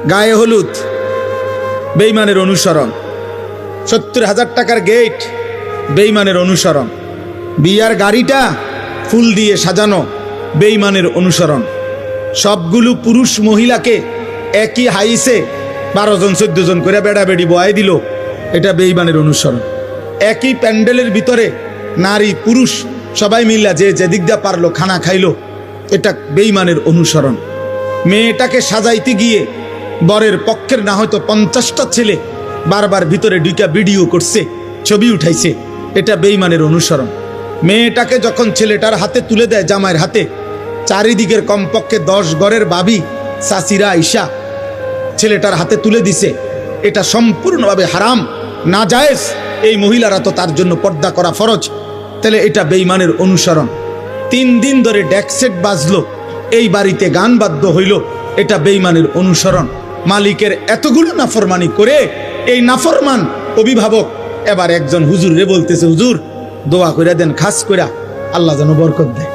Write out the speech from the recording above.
গায়ে হলুদ, বেঈমানের অনুসরণ। 70,000 টাকার গেট, বেঈমানের অনুসরণ। বিয়ার গাড়িটা ফুল দিয়ে সাজানো, বেঈমানের অনুসরণ। সবগুলো পুরুষ মহিলাকে একই হাইসে 12 জন 14 জন করে বেড়াবেড়ি বয়াই দিল, এটা বেঈমানের অনুসরণ। একই প্যান্ডেলের ভিতরে নারী পুরুষ সবাই মিল্লা যে যেদিক দিয়ে পারলো খানা খাইলো, এটা বেঈমানের অনুসরণ। মেয়েটাকে সাজাইতে গিয়ে বরের পক্ষের না হয়তো 50টা ছেলে বারবার ভিতরে ঢুকা ভিডিও করছে, ছবি উঠাইছে, এটা বেঈমানের অনুসরণ। মেয়েটাকে যখন ছেলেটার হাতে তুলে দেয়, জামাইয়ের হাতে, চারিদিকের কমপক্ষে 10 ঘরের ভাবি চাচিরা আইসা ছেলেটার হাতে তুলে দিছে, এটা সম্পূর্ণভাবে হারাম, নাজায়েজ। এই মহিলারা তো তার জন্য পর্দা করা ফরজ, তাহলে এটা বেঈমানের অনুসরণ। 3 দিন ধরে ডেকসেট বাজলো, এই বাড়িতে গান বাদ্য হইল, এটা বেঈমানের অনুসরণ। মালিকের এতগুলো নাফরমানি করে এই নাফরমান অভিভাবক এবার একজন হুজুর রে বলতেছে, হুজুর দোয়া কইরা দেন, খাস কইরা আল্লাহ যেন বরকত দেয়।